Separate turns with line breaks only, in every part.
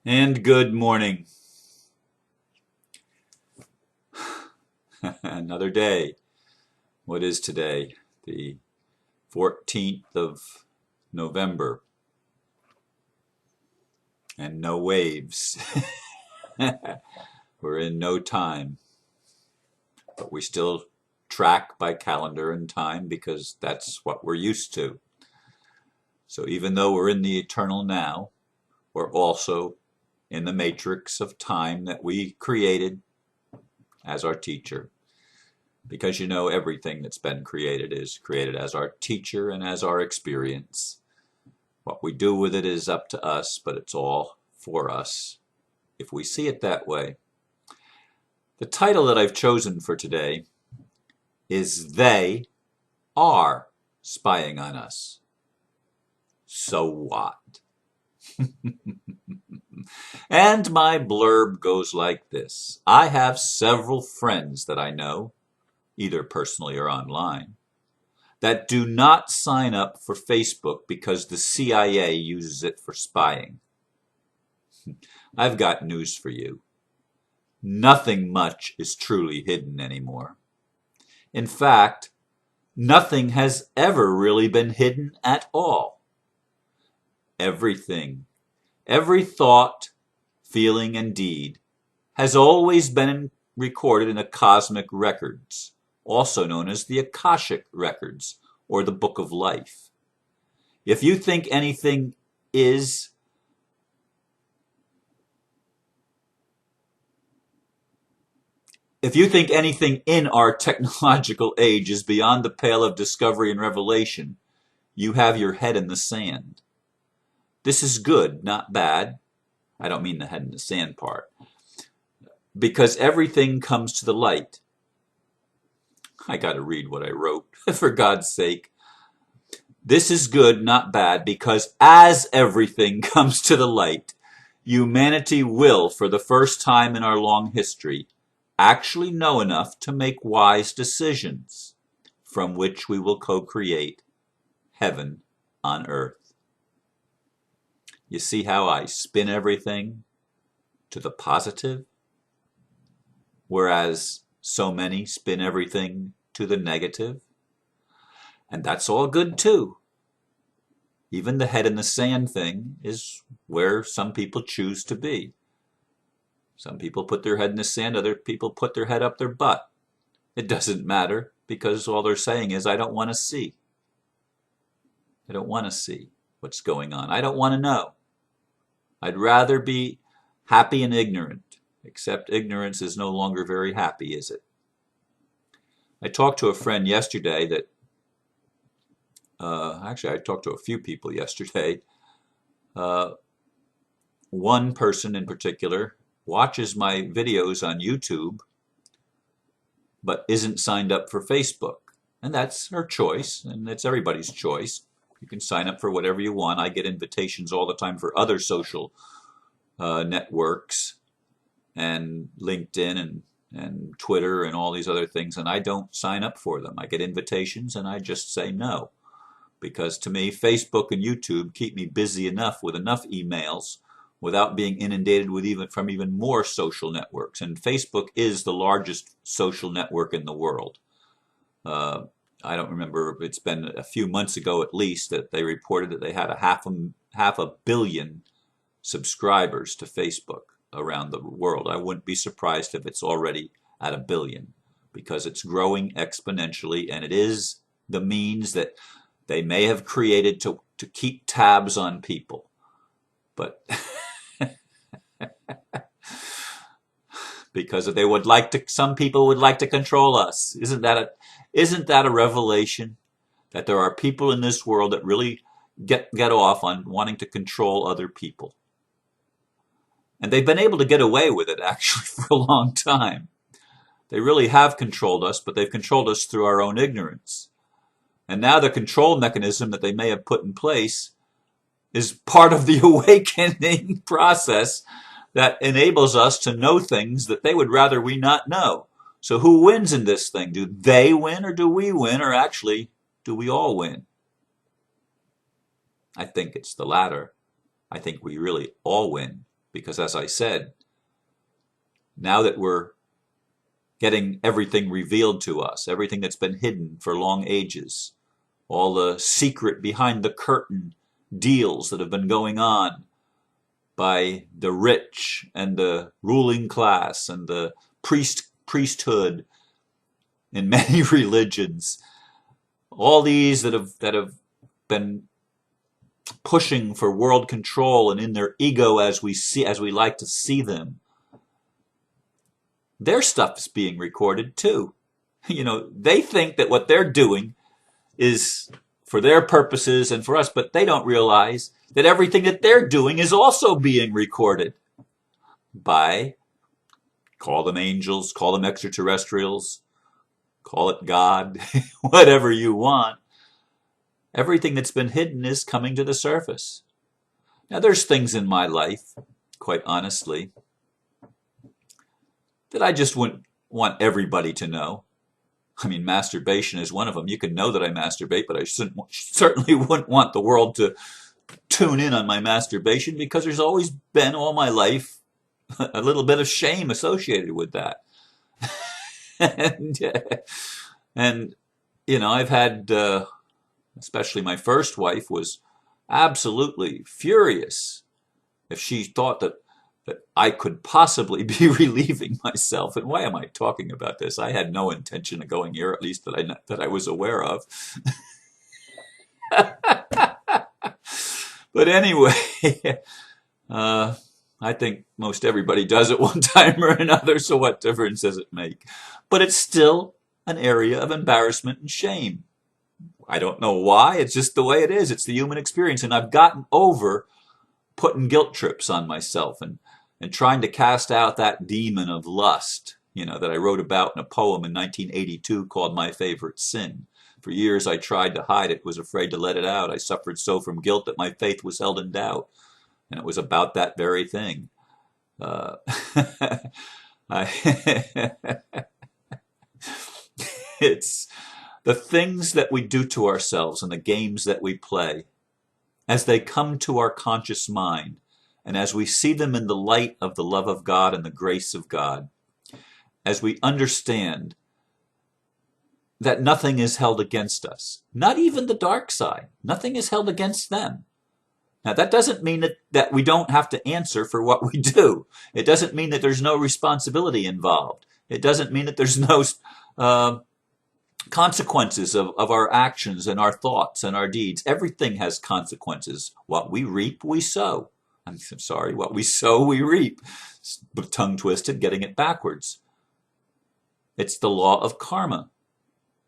And good morning. Another day. What is today? The 14th of November. And no waves. We're in no time. But we still track by calendar and time because that's what we're used to. So even though we're in the eternal now, we're also in the matrix of time that we created as our teacher. Because everything that's been created is created as our teacher and as our experience. What we do with it is up to us, but it's all for us if we see it that way. The title that I've chosen for today is They Are Spying on Us. So what? And my blurb goes like this. I have several friends that I know, either personally or online, that do not sign up for Facebook because the CIA uses it for spying. I've got news for you. Nothing much is truly hidden anymore. In fact, nothing has ever really been hidden at all. Everything, every thought, feeling, and deed has always been recorded in the cosmic records, also known as the Akashic records, or the Book of Life. If you think anything is If you think anything in our technological age is beyond the pale of discovery and revelation, you have your head in the sand. This is good, not bad. I don't mean the head in the sand part. Because everything comes to the light. I got to read what I wrote, for God's sake. This is good, not bad, because as everything comes to the light, humanity will, for the first time in our long history, actually know enough to make wise decisions from which we will co-create heaven on earth. You see how I spin everything to the positive, whereas so many spin everything to the negative? And that's all good too. Even the head in the sand thing is where some people choose to be. Some people put their head in the sand, other people put their head up their butt. It doesn't matter because all they're saying is, I don't want to see. I don't want to see what's going on. I don't want to know. I'd rather be happy and ignorant, except ignorance is no longer very happy, is it? I talked to a friend yesterday that, actually I talked to a few people yesterday. One person in particular watches my videos on YouTube, but isn't signed up for Facebook. And that's her choice, and it's everybody's choice. You can sign up for whatever you want. I get invitations all the time for other social networks and LinkedIn and Twitter and all these other things, and I don't sign up for them. I get invitations and I just say no. Because to me, Facebook and YouTube keep me busy enough with enough emails without being inundated with even more social networks. And Facebook is the largest social network in the world. I don't remember, it's been a few months ago at least that they reported that they had half a billion subscribers to Facebook around the world. I wouldn't be surprised if it's already at a billion because it's growing exponentially, and it is the means that they may have created to keep tabs on people. But because they would like to, some people would like to control us. Isn't that a revelation that there are people in this world that really get off on wanting to control other people? And they've been able to get away with it actually for a long time. They really have controlled us, but they've controlled us through our own ignorance. And now the control mechanism that they may have put in place is part of the awakening process that enables us to know things that they would rather we not know. So who wins in this thing? Do they win or do we win, or actually do we all win? I think it's the latter. I think we really all win Because as I said, now that we're getting everything revealed to us, everything that's been hidden for long ages, all the secret behind the curtain deals that have been going on by the rich and the ruling class and the priesthood in many religions, all these that have been pushing for world control and in their ego as we like to see them, their stuff is being recorded too. They think that what they're doing is for their purposes and for us, but they don't realize that everything that they're doing is also being recorded by, call them angels, call them extraterrestrials, call it God, whatever you want. Everything that's been hidden is coming to the surface. Now, there's things in my life, quite honestly, that I just wouldn't want everybody to know. I mean, masturbation is one of them. You can know that I masturbate, but I certainly wouldn't want the world to tune in on my masturbation, because there's always been, all my life, a little bit of shame associated with that. and I've had, especially my first wife, was absolutely furious if she thought that I could possibly be relieving myself. And why am I talking about this? I had no intention of going here, at least that I was aware of. But anyway, I think most everybody does at one time or another, so what difference does it make? But it's still an area of embarrassment and shame. I don't know why, it's just the way it is. It's the human experience, and I've gotten over putting guilt trips on myself and trying to cast out that demon of lust, that I wrote about in a poem in 1982 called My Favorite Sin. For years I tried to hide it, was afraid to let it out. I suffered so from guilt that my faith was held in doubt. And it was about that very thing. It's the things that we do to ourselves and the games that we play, as they come to our conscious mind, and as we see them in the light of the love of God and the grace of God, as we understand that nothing is held against us, not even the dark side, nothing is held against them. Now, that doesn't mean that we don't have to answer for what we do. It doesn't mean that there's no responsibility involved. It doesn't mean that there's no consequences of our actions and our thoughts and our deeds. Everything has consequences. What we reap, we sow. I'm sorry, what we sow, we reap. Tongue twisted, getting it backwards. It's the law of karma.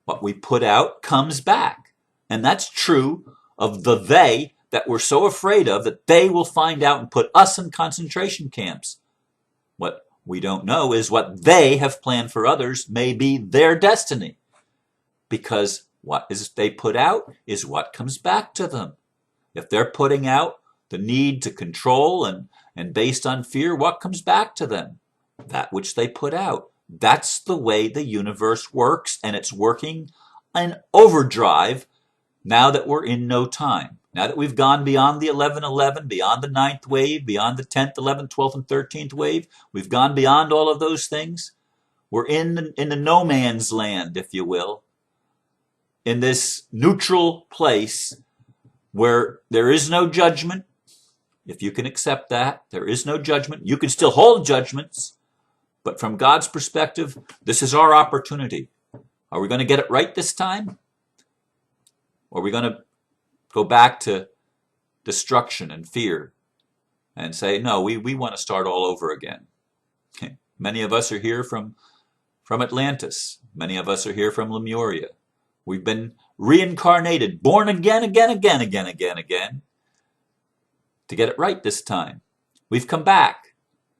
What we put out comes back. And that's true of the they that we're so afraid of, that they will find out and put us in concentration camps. What we don't know is what they have planned for others may be their destiny. Because what is they put out is what comes back to them. If they're putting out the need to control and based on fear, what comes back to them? That which they put out. That's the way the universe works, and it's working in overdrive now that we're in no time. Now that we've gone beyond the 11:11, beyond the 9th wave, beyond the 10th, 11th, 12th, and 13th wave, we've gone beyond all of those things. We're in the no man's land, if you will, in this neutral place where there is no judgment. If you can accept that, there is no judgment. You can still hold judgments, but from God's perspective, this is our opportunity. Are we going to get it right this time? Or are we going to go back to destruction and fear and say, no, we want to start all over again? Many of us are here from Atlantis. Many of us are here from Lemuria. We've been reincarnated, born again, to get it right this time. We've come back.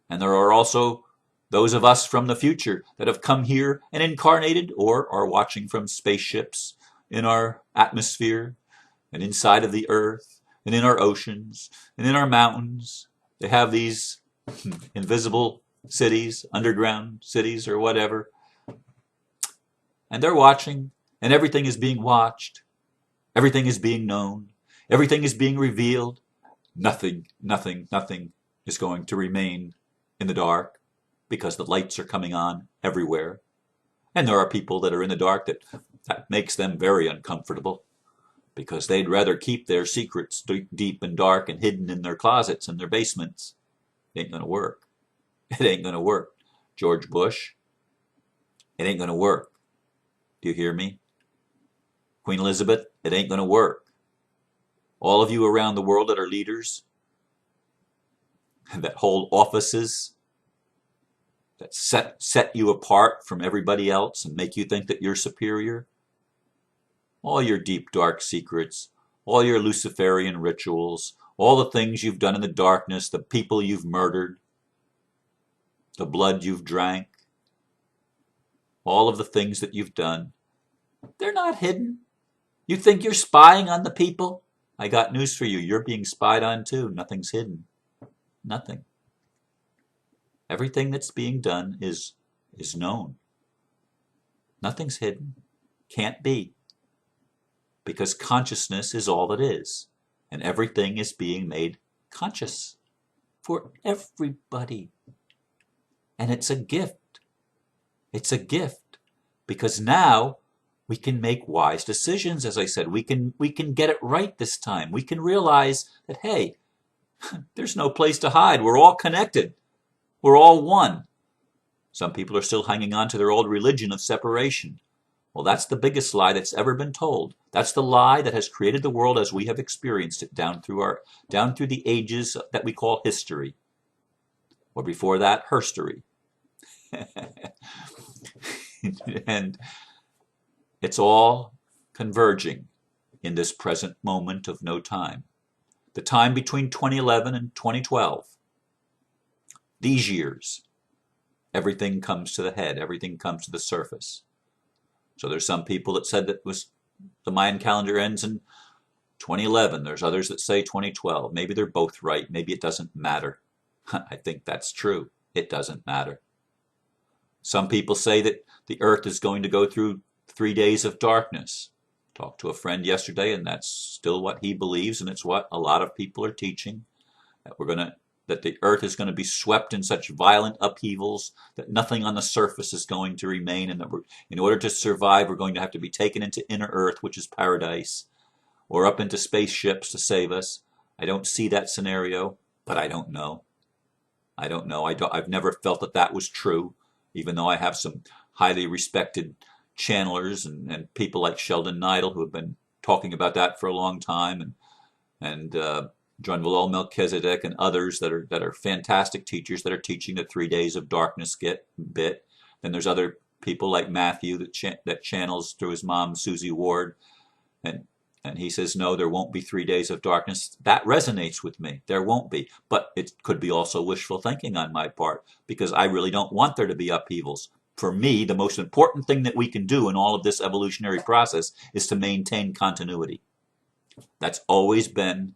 And there are also those of us from the future that have come here and incarnated or are watching from spaceships in our atmosphere and inside of the earth and in our oceans and in our mountains. They have these invisible cities, underground cities or whatever. And they're watching, and everything is being watched. Everything is being known. Everything is being revealed. Nothing is going to remain in the dark because the lights are coming on everywhere. And there are people that are in the dark that makes them very uncomfortable because they'd rather keep their secrets deep and dark and hidden in their closets and their basements. It ain't going to work. It ain't going to work. George Bush, it ain't going to work. Do you hear me? Queen Elizabeth, it ain't going to work. All of you around the world that are leaders, that hold offices, that set you apart from everybody else and make you think that you're superior, all your deep dark secrets, all your Luciferian rituals, all the things you've done in the darkness, the people you've murdered, the blood you've drank, all of the things that you've done, they're not hidden. You think you're spying on the people? I got news for you. You're being spied on too. Nothing's hidden. Nothing. Everything that's being done is known. Nothing's hidden. Can't be. Because consciousness is all it is. And everything is being made conscious for everybody. And it's a gift. It's a gift. Because now we can make wise decisions, as I said. We can get it right this time. We can realize that, hey, there's no place to hide. We're all connected. We're all one. Some people are still hanging on to their old religion of separation. Well, that's the biggest lie that's ever been told. That's the lie that has created the world as we have experienced it down through the ages that we call history. Or before that, herstory. And it's all converging in this present moment of no time. The time between 2011 and 2012. These years, everything comes to the head, everything comes to the surface. So there's some people that said that the Mayan calendar ends in 2011. There's others that say 2012. Maybe they're both right. Maybe it doesn't matter. I think that's true. It doesn't matter. Some people say that the earth is going to go through 3 days of darkness. Talked to a friend yesterday, and that's still what he believes, and it's what a lot of people are teaching. That the earth is going to be swept in such violent upheavals that nothing on the surface is going to remain, and that in order to survive, we're going to have to be taken into inner earth, which is paradise, or up into spaceships to save us. I don't see that scenario, but I don't know. I don't know. I've never felt that was true, even though I have some highly respected channelers and people like Sheldon Neidl who have been talking about that for a long time, and John Valol Melchizedek and others that are fantastic teachers that are teaching the 3 days of darkness bit. Then there's other people like Matthew that channels through his mom, Susie Ward, and he says, no, there won't be 3 days of darkness. That resonates with me. There won't be. But it could be also wishful thinking on my part, because I really don't want there to be upheavals. For me, the most important thing that we can do in all of this evolutionary process is to maintain continuity. That's always been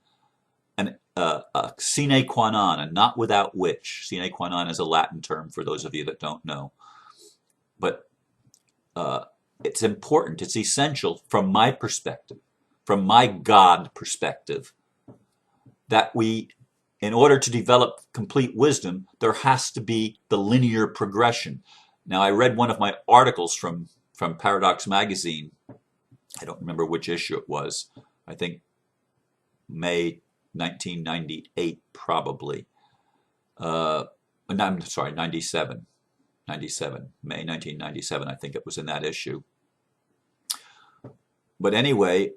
a sine qua non, and not without which. Sine qua non is a Latin term for those of you that don't know. But it's important, it's essential from my perspective, from my God perspective, that in order to develop complete wisdom, there has to be the linear progression. Now, I read one of my articles from Paradox Magazine. I don't remember which issue it was. I think May 1998, probably. I'm sorry, 97. 97. May 1997, I think it was in that issue. But anyway,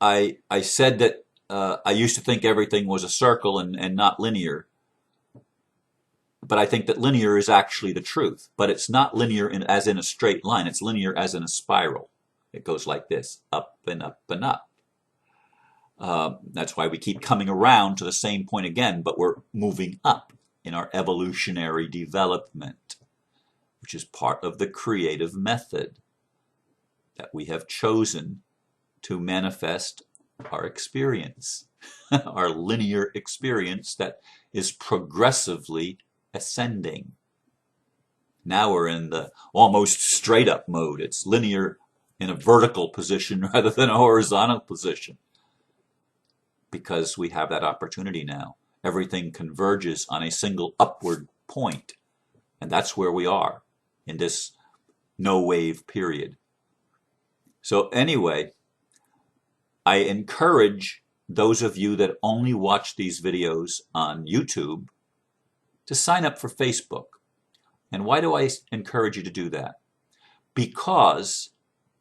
I said that I used to think everything was a circle and not linear. But I think that linear is actually the truth. But it's not linear as in a straight line. It's linear as in a spiral. It goes like this, up and up and up. That's why we keep coming around to the same point again, but we're moving up in our evolutionary development, which is part of the creative method that we have chosen to manifest our experience, our linear experience that is progressively ascending. Now we're in the almost straight up mode. It's linear in a vertical position rather than a horizontal position, because we have that opportunity now. everything converges on a single upward point. And that's where we are in this no wave period. So anyway, I encourage those of you that only watch these videos on YouTube to sign up for Facebook. And why do I encourage you to do that? Because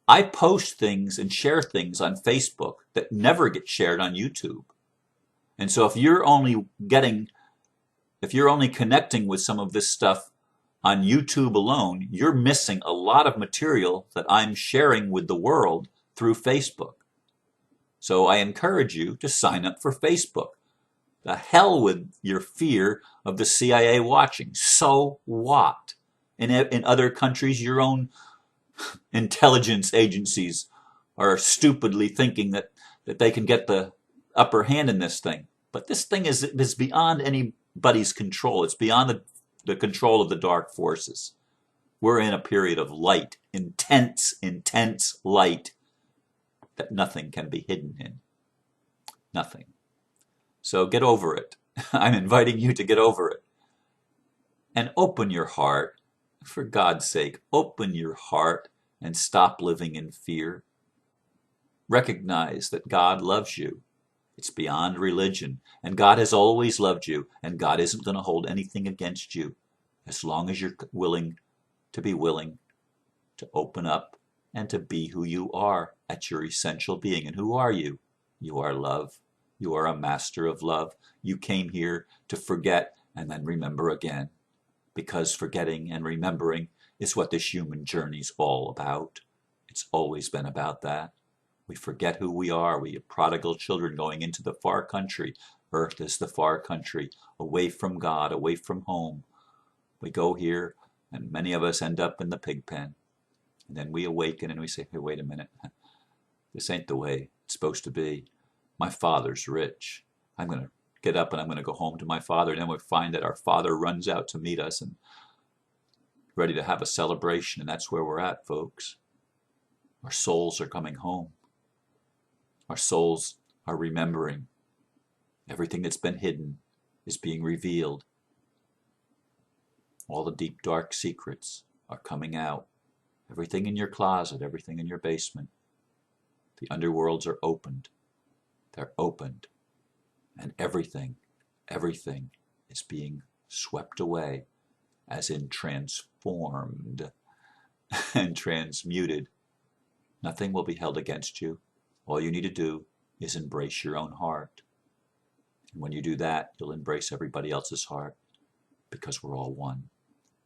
I post things and share things on Facebook that never get shared on YouTube. And so if you're only connecting with some of this stuff on YouTube alone, you're missing a lot of material that I'm sharing with the world through Facebook. So I encourage you to sign up for Facebook. The hell with your fear of the CIA watching. So what? In other countries, your own intelligence agencies are stupidly thinking that they can get the upper hand in this thing. But this thing is beyond anybody's control. It's beyond the control of the dark forces. We're in a period of light, intense, intense light that nothing can be hidden in. Nothing. So get over it. I'm inviting you to get over it. And open your heart. For God's sake, open your heart and stop living in fear. Recognize that God loves you. It's beyond religion. And God has always loved you. And God isn't going to hold anything against you as long as you're willing to open up and to be who you are at your essential being. And who are you? You are love. You are a master of love. You came here to forget and then remember again. Because forgetting and remembering is what this human journey's all about. It's always been about that. We forget who we are. We are prodigal children going into the far country. Earth is the far country, away from God, away from home. We go here, and many of us end up in the pig pen. And then we awaken and we say, hey, wait a minute. This ain't the way it's supposed to be. My Father's rich. I'm going to get up and I'm going to go home to my Father. And then we find that our Father runs out to meet us and ready to have a celebration. And that's where we're at, folks. Our souls are coming home. Our souls are remembering. Everything that's been hidden is being revealed. All the deep, dark secrets are coming out. Everything in your closet, everything in your basement. The underworlds are opened. They're opened. And everything is being swept away, as in transformed and transmuted. Nothing will be held against you. All you need to do is embrace your own heart. And when you do that, you'll embrace everybody else's heart, because we're all one.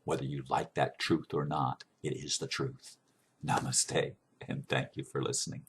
Whether you like that truth or not, it is the truth. Namaste, and thank you for listening.